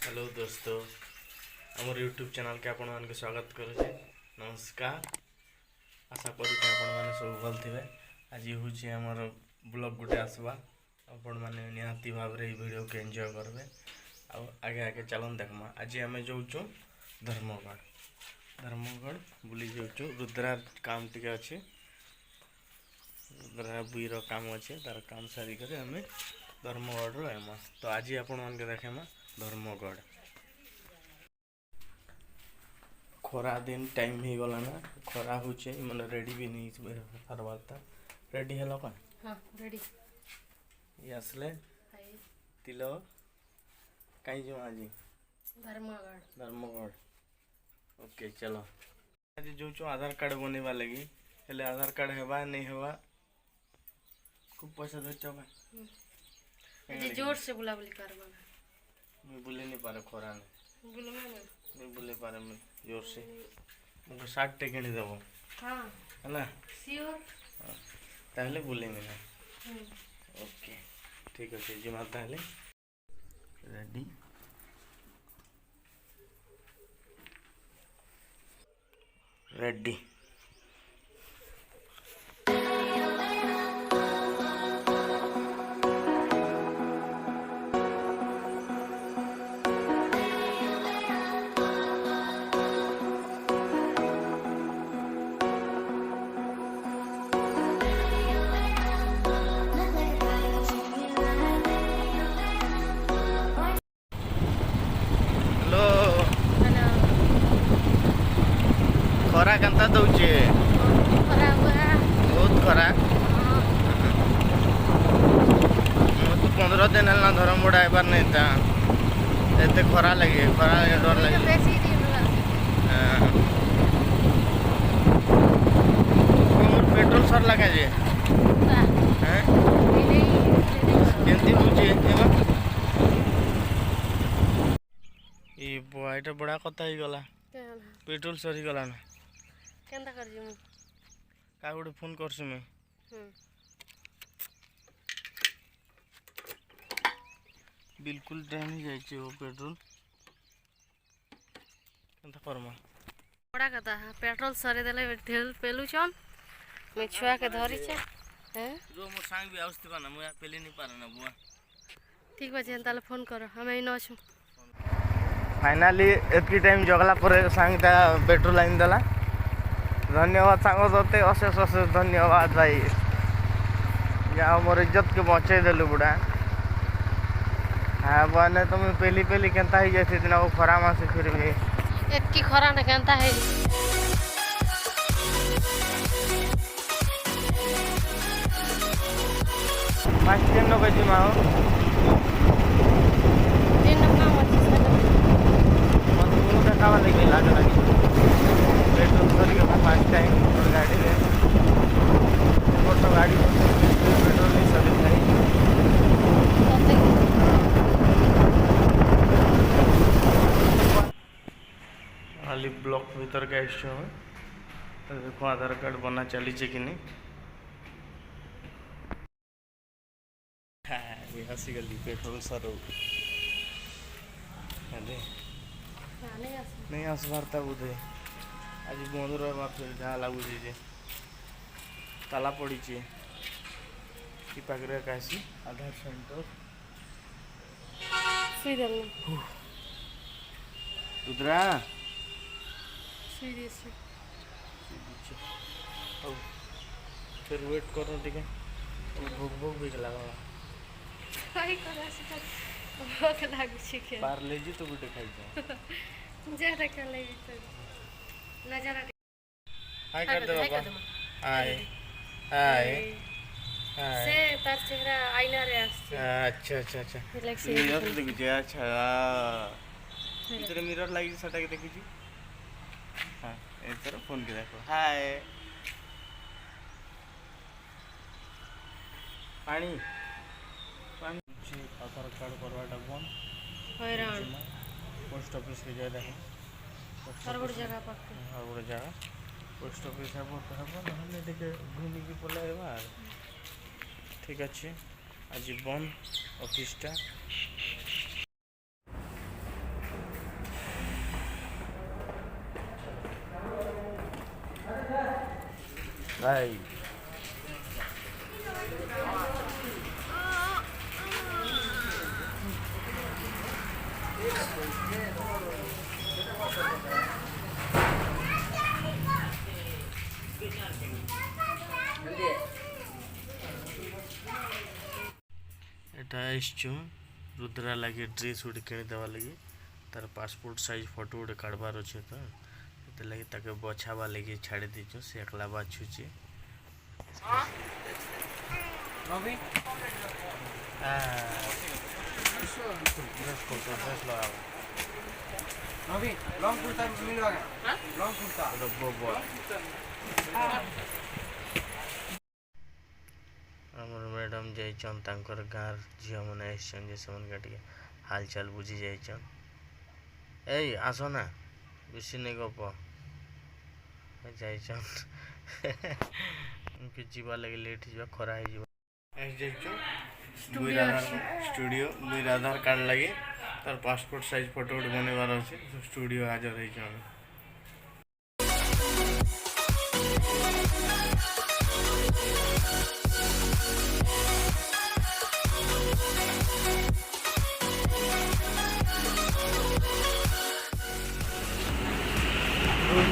Hello दोस्तों, आम YouTube channel के आपण मान स्वागत करुचे। नमस्कार, आशा करूँ आपण मैंने सब भल थे। आज हूँ आमर ब्लॉग गुटे आसवा, आपण मैंने निहाती भाव में वीडियो के एंजॉय करेंगे। आगे आगे चलन देखमा। आज आम जाऊँ धर्मगढ़ बुली जाऊँ। रुद्रा काम टे अच्छे, रुद्रा बुईर काम अच्छे, तार काम सारिक आम धर्मगढ़ आमा। तो आज आपण मान देखेमा धर्मगढ़। खरा दिन टाइम हो गला ना, खरा होचे मन रेडी भी नहीं सरवाता। रेडी है का? हां रेडी। ये असले तिलो कहीं जो आज धर्मगढ़। ओके चलो। आज जो जो आधार कार्ड बनेवा लगी, हेले आधार कार्ड हेबा नहीं हेबा खूब पैसा दे चबा। जे जोर से बुलाबुली करबा। मैं बुले नहीं पारे खरा ने। बुलमा ना। नहीं बुले पारे मैं जोर से। मुझे 60 टेकनी देबो। हां है ना? श्योर। ताहले बुलेंगे ना। ओके ठीक है जी। माता ताहले रेडी रेडी। खरा केनता दौचे? खरा हुआ बहुत खरा। तो 15 दिन है धर्मगढ़ आबार नहीं था, एते खरा लगे, खरा लगे डर लगे। बेसी दिन पेट्रोल सर लगा जे हैं केंती बुझे एमा ई बड़ा बड़ा कथा ही गला। पेट्रोल सरी गला ना केंदा कर जमु का गोटे फोन करछु मैं। बिल्कुल टाइम ही जाइए वो पेट्रोल केंता करमा। बड़ा कथा पेट्रोल सरे देले ढेल पेलुचन मैं छुआ के धरी छे हैं जो मोर संग भी आउस्ती बना मैं पेली नहीं पारे ना बुआ। ठीक बा जेन ताले फोन करो हम इन अछु। फाइनाली एतकी टाइम जगला पर सांगता पेट्रोल लाइन देला। धन्यवाद सांग तोते अशेष अशेष धन्यवाद भाई। या मोर इज्जत के बचे देलु बुढ़ा। हाँ बने तुम पेली पेली केनता ही जाती दिन वो खरा मासे फिर भी एतकी खरा न केनता है पाँच दिन नो बजे माओ दिन काम अछि मन मुंह देखावा लगे लागे लगे पेट्रोल सरी के फास्ट टाइम और गाड़ी रे तो गाड़ी पेट्रोल नहीं सरी भाई। खाली ब्लॉक भीतर के आइसो देखो आधार कार्ड बना चली कि नहीं। हसी गली पेट्रोल सर नहीं आसबार था बोधे आज बंद रहा फिर जहाँ लगुचे ताला पड़ी कि पाखे कैसी आधार सेंटर रुद्रा फिर वेट करो टे भोग भोग भी लगा पार्ले जी तो गुटे खाई जरा कर ले तो नजर हाय कर दे बाबा। हाय हाय हाय से तार चेहरा आईना रे आछे। अच्छा अच्छा अच्छा मिरर देखु जे। अच्छा इधर मिरर लागी सटा के देखु छी। हां इधर फोन के देखो। हाय पानी पानी आधार कार्ड करवाटा बन हैरान पोस्ट ऑफिस के जाए देखो हर बड़ जगह पक्के हर बड़ जगह पोस्ट ऑफिस है वो नहले टे घूमी की पलाइबा। ठीक अच्छे आज बंद ऑफिसटा। ভাই এটা আসଛୁ ରୁଦ୍ରା ଲାଗି ଡ୍ରେସ୍ ଗୋଟେ କିଣିଦେବା ଲାଗି ତାର ପାସପୋର୍ଟ ସାଇଜ୍ ଫଟୋ ଗୋଟେ କାଢ଼ବାର ଅଛେ ତ ସେଥିଲାଗି ତାକେ ବଛାବା ଲାଗି ଛାଡ଼ି ଦେଇଛୁ ସେ ଏକଲା ବାଛୁଛି ଆମର ମ୍ୟାଡ଼ାମ୍ ଯାଇଛନ୍ ତାଙ୍କର ଗାଁର ଝିଅମାନେ ଆସିଛନ୍ ଯେ ସେମାନକେ ଟିକେ ହାଲଚାଲ ବୁଝି ଯାଇଛନ୍ ଏଇ ଆସ ନା ବେଶୀ ନେଇ ଗପ ଯାଇଛନ୍ ଯିବା ଲାଗି ଲେଟ୍ ହେଇଯିବ ଖରା ହେଇଯିବ ଯାଇଛୁ ଷ୍ଟୁଡ଼ିଓ ଦୁଇର ଆଧାର କାର୍ଡ଼ ଲାଗି ତାର ପାସପୋର୍ଟ ସାଇଜ୍ ଫଟୋ ଗୋଟେ ବନେଇବାର ଅଛି ଷ୍ଟୁଡ଼ିଓ ହାଜର ହେଇଛୁ ଆମେ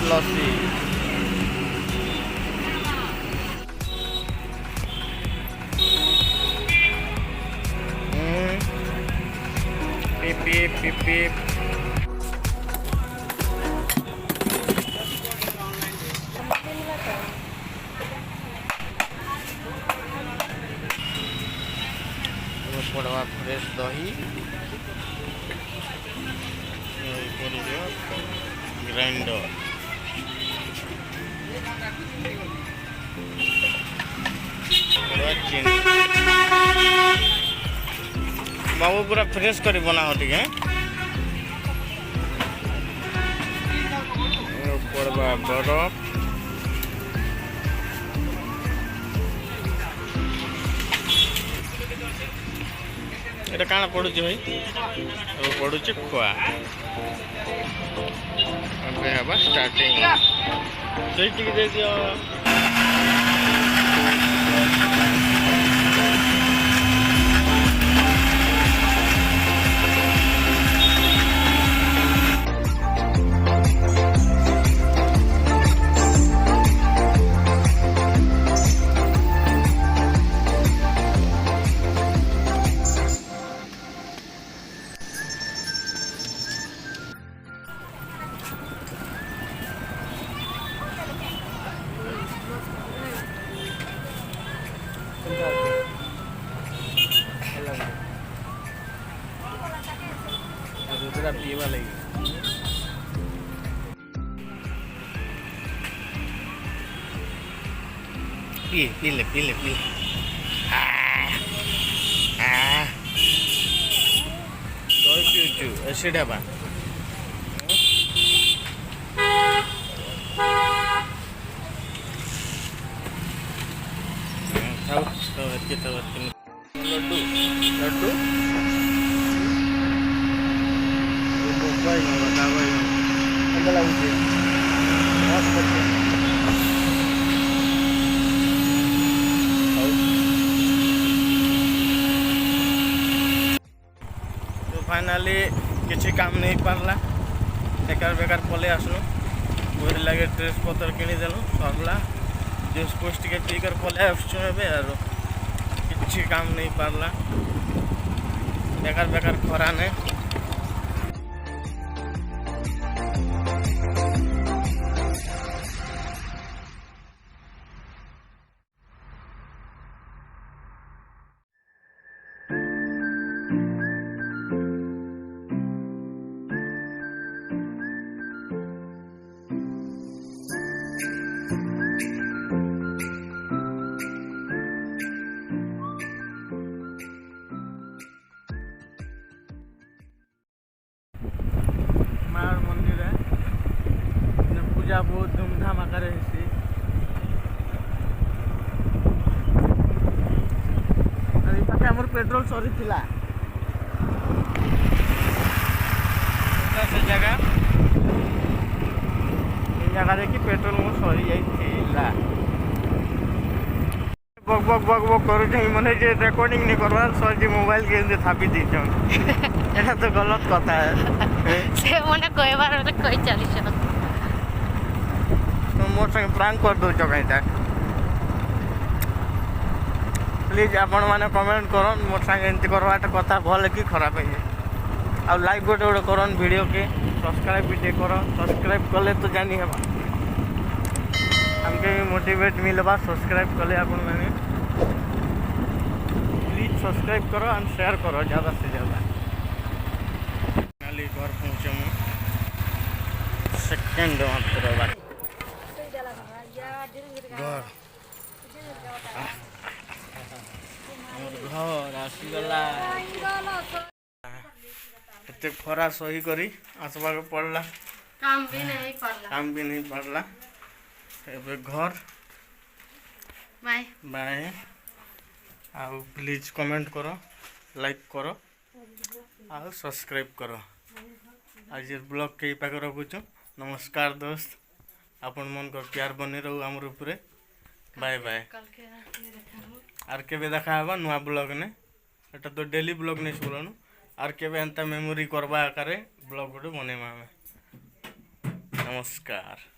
লস্যি পিপ পিপ পিপ পিপ পড়বা ফ্রেশ দহি গ্রাইন্ডর बाबू पूरा फ्रेश कर बना हो ठीक है पड़वा बरफ এটা কাଣା পড়ুଛି ভাଇ ଏବେ ପଡୁଛି ଖୁଆ ଏବେ ହେବା ଷ୍ଟାର୍ଟିଂ ସେଇଠିକି ଦେଇଦିଅ ରୁଦ୍ରା ପିଇବା ଲାଗି ପିଲେ ପିଲେ ପିଲେ ଦହି ପିଉଛୁ ଏସିଡ୍ ହେବା ଖାଉ ଏତିକି ତ ଲड्डू लड्डू तो फाइनाली किसी काम नहीं पारला बेकार बेकार पलि आसनु बुरी लगे ड्रेस पतर किदेलु सरला जूस पोस्ट टे पीकर पलि आसु आर किसी काम नहीं पारला बेकार बेकार खरा ने मार मंदिर है पूजा बहुत धूमधाम आकार पाखे आम पेट्रोल सरी से जगह जगह कि पेट्रोल मो सरी जा बक बक बक बक करूँ मैंने जे रेकर्डिंग नहीं करवा सर जी मोबाइल के एमती थापी दीछन एटा तो गलत कथा है से मने कहबार बेले कहि चलिछ तो मोर संग प्रांक कर दो कहीं प्लीज आपण मैंने कमेंट करन मोर संग एमती करवाटा कथा भल कि खराब है आ लाइक गोटे गोटे करन वीडियो के सब्सक्राइब भी कर सब्सक्राइब कले तो जानी है हमके भी मोटिवेट मिलवा सब्सक्राइब कले आपण मैंने प्लीज सब्सक्राइब करो एंड शेयर करो ज़्यादा से ज़्यादा खाली घर पहुँचे मुझे सेकेंड मात्र बात घर घर आसीगला एते खरा सही करी आसवा के पड़ला काम भी नहीं पड़ला एबे घर बाय बाय आउ प्लीज कमेंट करो लाइक करो आउ सब्सक्राइब करो आज ब्लॉग के पाखे रखुच नमस्कार दोस्त आपण मन कर प्यार बने रहू आमर उपरे बाय बाय आर केबे देखा हबा नुआ ब्लॉग ने एटा तो डेली ब्लॉग नहीं बोलनु आर केबे एंता मेमोरी करबा आकारे ब्लॉग गोटे बनेमा हमें नमस्कार।